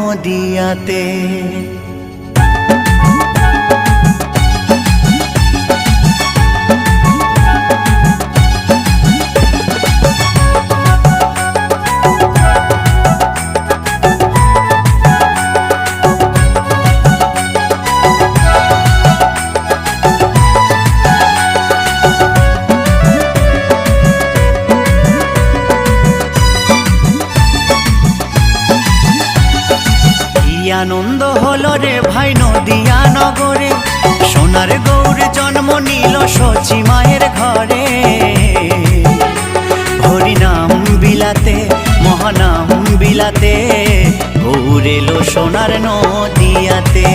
নদিয়াতে। আনন্দ হলো রে ভাই নদিয়া নগরে, সোনার গৌর জন্ম নিল সচি মায়ের ঘরে। হরিনাম বিলাতে মহানাম বিলাতে, গৌর এলো সোনার নদিয়াতে।